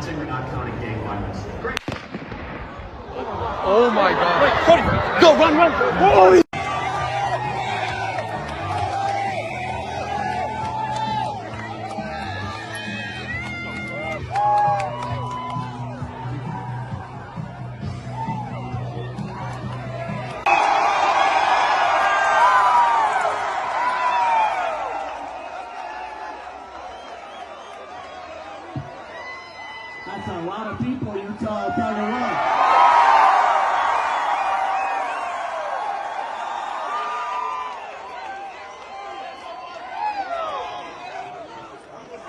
Counting or not counting gang violence? Great. Oh my God. Wait, Cody, go, run, run. Oh! That's a lot of people you tell to run.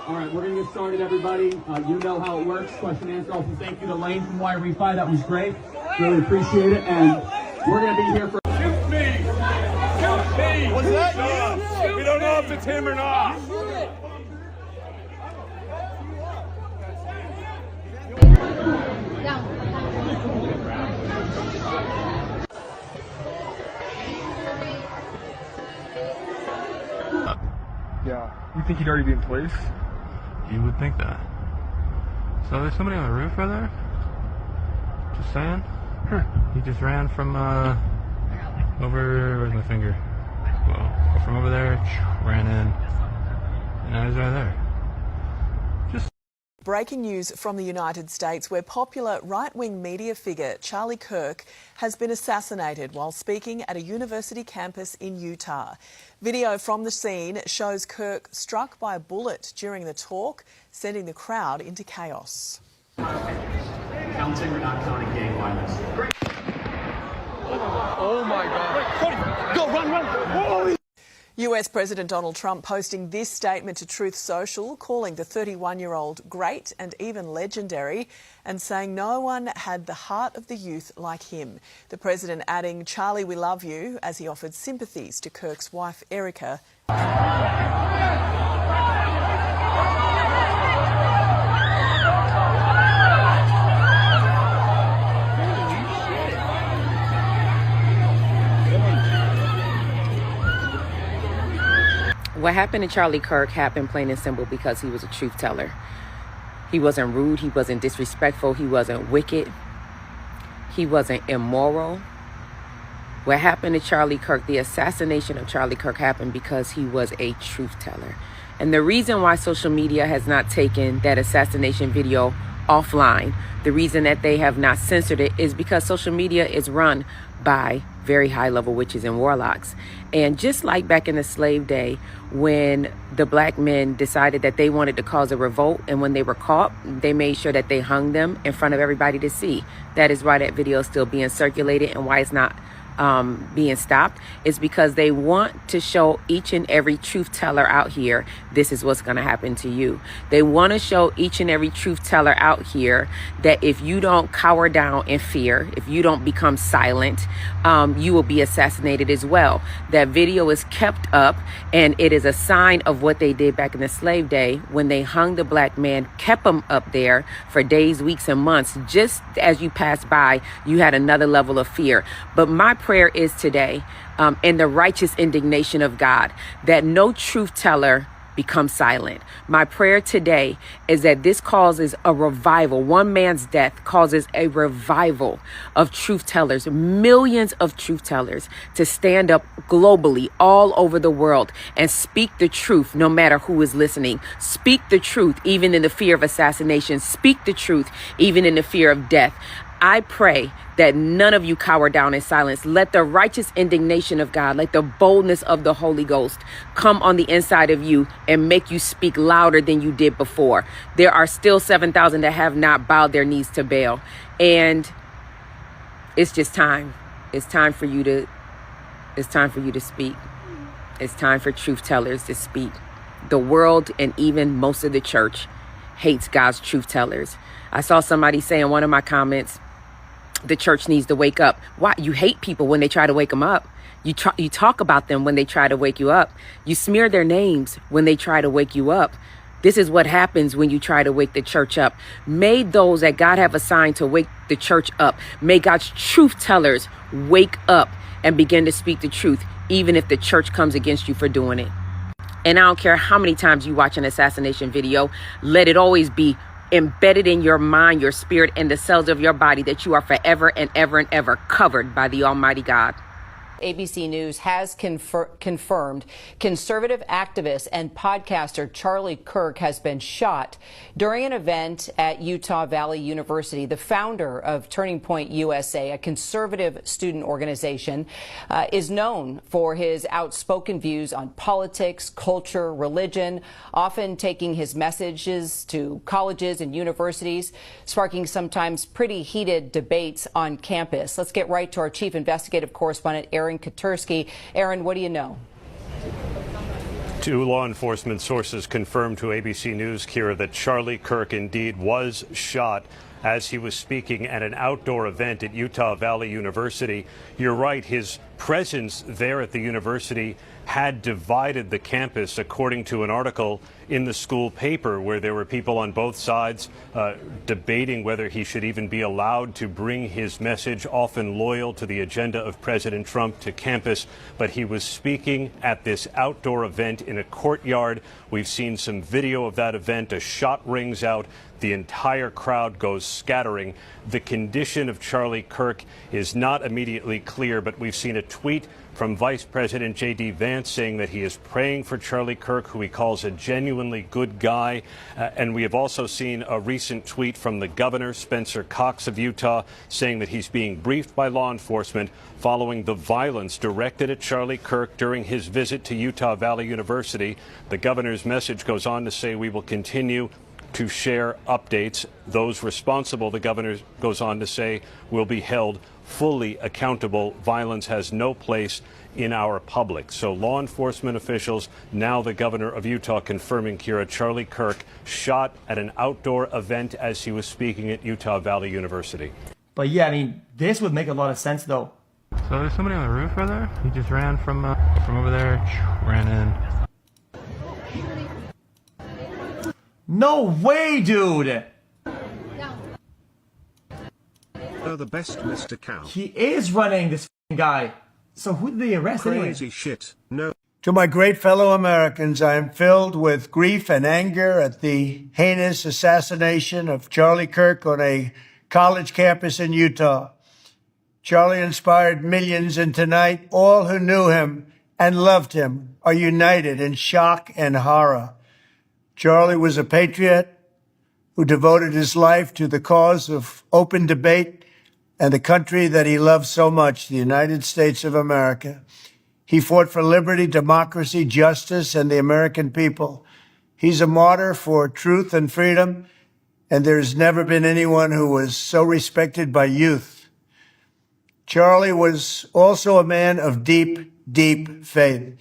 All right, we're going to get started, everybody. You know how it works. Question and answer. Also, thank you to Lane from YRE5. That was great. Really appreciate it. And we're going to be here for... Shoot me! Shoot me! Was that you? We don't know if it's him or not. Yeah. You think he'd already be in place? You would think that. So there's somebody on the roof right there? Just saying? He just ran from over, where's my finger? Well, from over there, ran in, and now he's right there. Breaking news from the United States, where popular right-wing media figure Charlie Kirk has been assassinated while speaking at a university campus in Utah. Video from the scene shows Kirk struck by a bullet during the talk, sending the crowd into chaos. Counting or not counting gang violence? Great. Oh my God. Wait, Cody, go, run, run. Oh! US President Donald Trump posting this statement to Truth Social, calling the 31-year-old great and even legendary, and saying no one had the heart of the youth like him. The president adding, "Charlie, we love you," as he offered sympathies to Kirk's wife, Erica. What happened to Charlie Kirk happened plain and simple because he was a truth teller. He wasn't rude, he wasn't disrespectful, he wasn't wicked, he wasn't immoral. What happened to Charlie Kirk, the assassination of Charlie Kirk, happened because he was a truth teller. And the reason why social media has not taken that assassination video offline, the reason that they have not censored it, is because social media is run by very high-level witches and warlocks. And just like back in the slave day, when the black men decided that they wanted to cause a revolt, and when they were caught, they made sure that they hung them in front of everybody to see. That is why that video is still being circulated and why it's not being stopped. Is because they want to show each and every truth teller out here, this is what's going to happen to you. They want to show each and every truth teller out here that if you don't cower down in fear, if you don't become silent, you will be assassinated as well. That video is kept up, and it is a sign of what they did back in the slave day when they hung the black man, kept him up there for days, weeks, and months. Just as you passed by, you had another level of fear. But my prayer is today, in the righteous indignation of God, that no truth teller become silent. My prayer today is that this causes a revival. One man's death causes a revival of truth tellers, millions of truth tellers, to stand up globally all over the world and speak the truth no matter who is listening. Speak the truth even in the fear of assassination. Speak the truth even in the fear of death. I pray that none of you cower down in silence. Let the righteous indignation of God, let the boldness of the Holy Ghost come on the inside of you and make you speak louder than you did before. There are still 7,000 that have not bowed their knees to Baal. And it's just time. It's time for you to speak. It's time for truth tellers to speak. The world and even most of the church hates God's truth tellers. I saw somebody say in one of my comments, the church needs to wake up. Why? You hate people when they try to wake them up. You talk about them when they try to wake you up. You smear their names when they try to wake you up. This is what happens when you try to wake the church up. May those that God have assigned to wake the church up, may God's truth tellers wake up and begin to speak the truth, even if the church comes against you for doing it. And I don't care how many times you watch an assassination video, let it always be embedded in your mind, your spirit, and the cells of your body, that you are forever and ever and ever covered by the Almighty God. ABC News has confirmed conservative activist and podcaster Charlie Kirk has been shot during an event at Utah Valley University. The founder of Turning Point USA, a conservative student organization, is known for his outspoken views on politics, culture, religion, often taking his messages to colleges and universities, sparking sometimes pretty heated debates on campus. Let's get right to our chief investigative correspondent, Aaron Katursky. Aaron, what do you know? Two law enforcement sources confirmed to ABC News, Kira, that Charlie Kirk indeed was shot as he was speaking at an outdoor event at Utah Valley University. You're right, his presence there at the university had divided the campus, according to an article in the school paper, where there were people on both sides debating whether he should even be allowed to bring his message, often loyal to the agenda of President Trump, to campus. But he was speaking at this outdoor event in a courtyard. We've seen some video of that event. A shot rings out. The entire crowd goes scattering. The condition of Charlie Kirk is not immediately clear, but we've seen a tweet from Vice President J.D. Vance saying that he is praying for Charlie Kirk, who he calls a genuinely good guy. And we have also seen a recent tweet from the governor, Spencer Cox of Utah, saying that he's being briefed by law enforcement following the violence directed at Charlie Kirk during his visit to Utah Valley University. The governor's message goes on to say, "We will continue to share updates. Those responsible," the governor goes on to say, "will be held fully accountable. Violence has no place in our public." So law enforcement officials, now the governor of Utah, confirming, Kira, Charlie Kirk shot at an outdoor event as he was speaking at Utah Valley University. But yeah, I mean, this would make a lot of sense, though. So there's somebody on the roof right there. He just ran from over there, ran in. No way, dude! The best, Mr. Cow. He is running, this guy. So who did they arrest anyway? Crazy shit. No. To my great fellow Americans, I am filled with grief and anger at the heinous assassination of Charlie Kirk on a college campus in Utah. Charlie inspired millions, and tonight all who knew him and loved him are united in shock and horror. Charlie was a patriot who devoted his life to the cause of open debate and the country that he loved so much, the United States of America. He fought for liberty, democracy, justice, and the American people. He's a martyr for truth and freedom, and there's never been anyone who was so respected by youth. Charlie was also a man of deep, deep faith,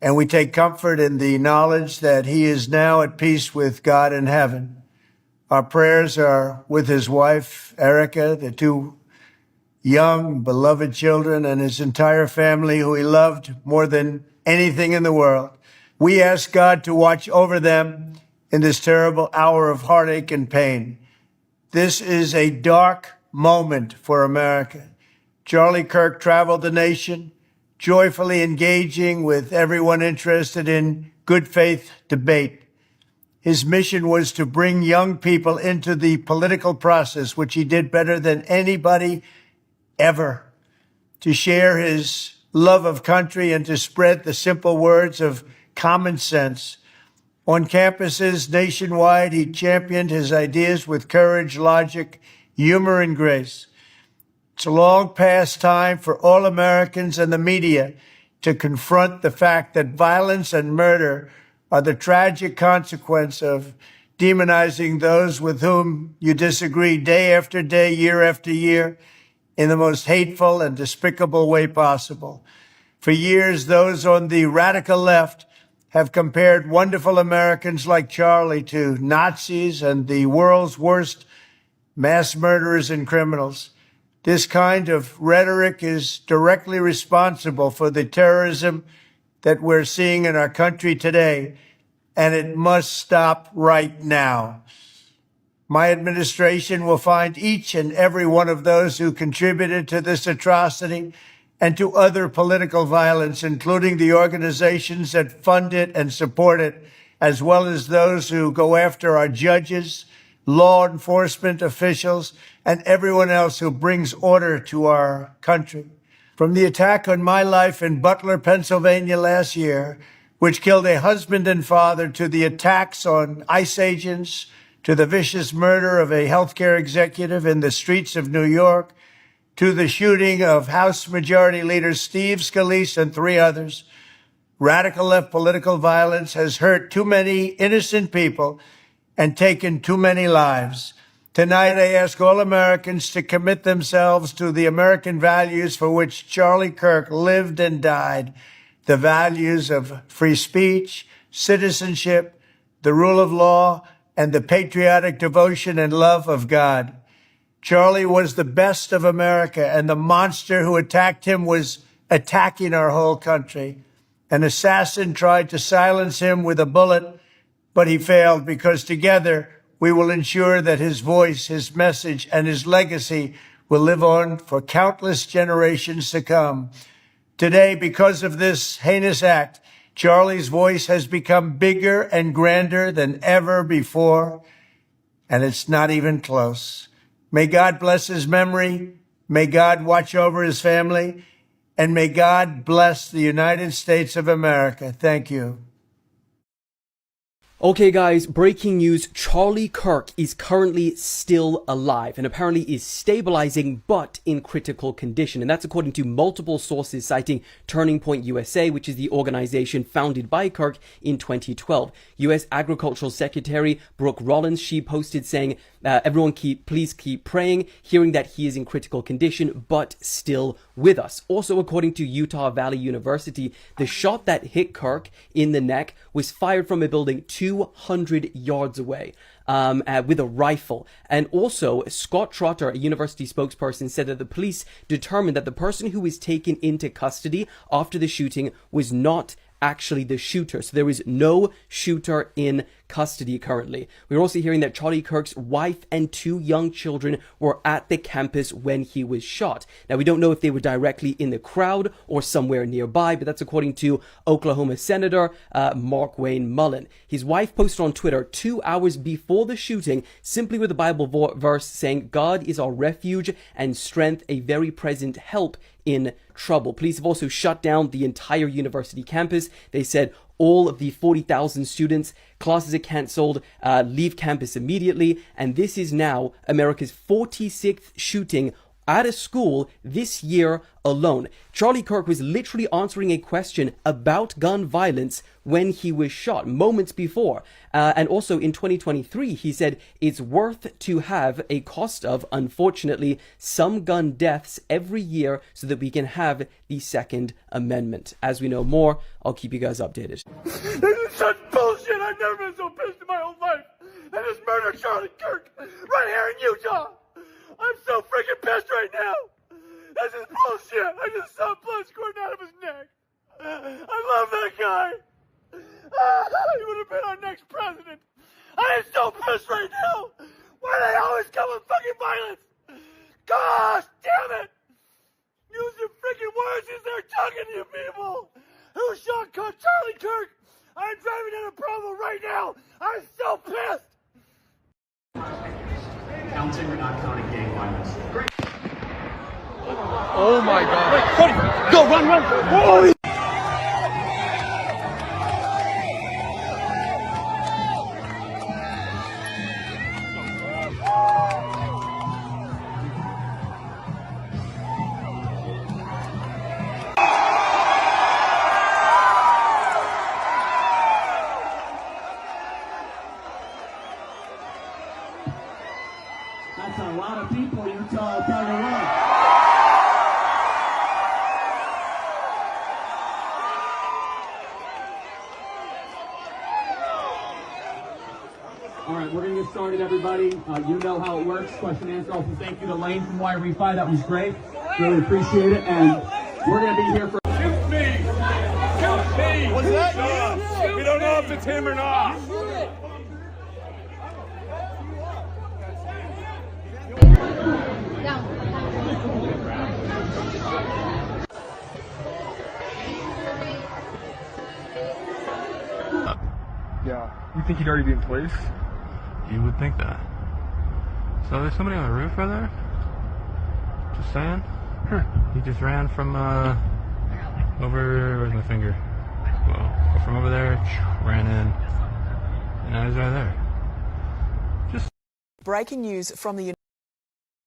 and we take comfort in the knowledge that he is now at peace with God in heaven. Our prayers are with his wife, Erica, the two young, beloved children, and his entire family, who he loved more than anything in the world. We ask God to watch over them in this terrible hour of heartache and pain. This is a dark moment for America. Charlie Kirk traveled the nation, joyfully engaging with everyone interested in good faith debate. His mission was to bring young people into the political process, which he did better than anybody ever, to share his love of country and to spread the simple words of common sense. On campuses nationwide, he championed his ideas with courage, logic, humor, and grace. It's a long past time for all Americans and the media to confront the fact that violence and murder are the tragic consequence of demonizing those with whom you disagree day after day, year after year, in the most hateful and despicable way possible. For years, those on the radical left have compared wonderful Americans like Charlie to Nazis and the world's worst mass murderers and criminals. This kind of rhetoric is directly responsible for the terrorism that we're seeing in our country today, and it must stop right now. My administration will find each and every one of those who contributed to this atrocity and to other political violence, including the organizations that fund it and support it, as well as those who go after our judges, law enforcement officials, and everyone else who brings order to our country. From the attack on my life in Butler, Pennsylvania last year, which killed a husband and father, to the attacks on ICE agents, to the vicious murder of a healthcare executive in the streets of New York, to the shooting of House Majority Leader Steve Scalise and 3 others, radical left political violence has hurt too many innocent people and taken too many lives. Tonight, I ask all Americans to commit themselves to the American values for which Charlie Kirk lived and died, the values of free speech, citizenship, the rule of law, and the patriotic devotion and love of God. Charlie was the best of America, and the monster who attacked him was attacking our whole country. An assassin tried to silence him with a bullet, but he failed, because together we will ensure that his voice, his message, and his legacy will live on for countless generations to come. Today, because of this heinous act, Charlie's voice has become bigger and grander than ever before, and it's not even close. May God bless his memory, may God watch over his family, and may God bless the United States of America. Thank you. Okay guys, breaking news, Charlie Kirk is currently still alive and apparently is stabilizing but in critical condition. And that's according to multiple sources citing Turning Point USA, which is the organization founded by Kirk in 2012. U.S. Agricultural Secretary Brooke Rollins, she posted saying, everyone please keep praying, hearing that he is in critical condition but still with us. Also, according to Utah Valley University, the shot that hit Kirk in the neck was fired from a building 200 yards away with a rifle. And also, Scott Trotter, a university spokesperson, said that the police determined that the person who was taken into custody after the shooting was not actually the shooter. So there is no shooter in custody currently. We're also hearing that Charlie Kirk's wife and 2 young children were at the campus when he was shot. Now, we don't know if they were directly in the crowd or somewhere nearby, but that's according to Oklahoma Senator Mark Wayne Mullen. His wife posted on Twitter 2 hours before the shooting, simply with a Bible verse saying, "God is our refuge and strength, a very present help in trouble." Police have also shut down the entire university campus. They said all of the 40,000 students, classes are cancelled, leave campus immediately. And this is now America's 46th shooting at a school this year alone. Charlie Kirk was literally answering a question about gun violence when he was shot moments before. And also in 2023, he said it's worth to have a cost of, unfortunately, some gun deaths every year so that we can have the Second Amendment. As we know more, I'll keep you guys updated. This is such bullshit. I've never been so pissed in my whole life. They just murdered Charlie Kirk right here in Utah. I'm so freaking pissed right now. This is bullshit. I just saw blood squirting out of his neck. I love that guy. He would have been our next president. I am so pissed right now. Why do they always come with fucking violence? Gosh damn it. Use your freaking words as they're talking to you people. Who shot Charlie Kirk? I'm driving down a Provo right now. I'm so pissed. Counting or not counting gang violence? Oh my God. Wait, Cody, go, run. Holy. That's a lot of people, Utah. I'll tell you what. All right, we're going to get started, everybody. You know how it works. Question and answer. Also, thank you to Lane from YRE5. That was great. Really appreciate it. And we're going to be here for... Shoot me! Shoot me! Was that you? We don't know if it's him or not. Yeah. You think he'd already be in place? You would think that. So there's somebody on the roof right there? Just saying? He just ran from over, where's my finger? Well, from over there, ran in, and now he's right there. Breaking news from the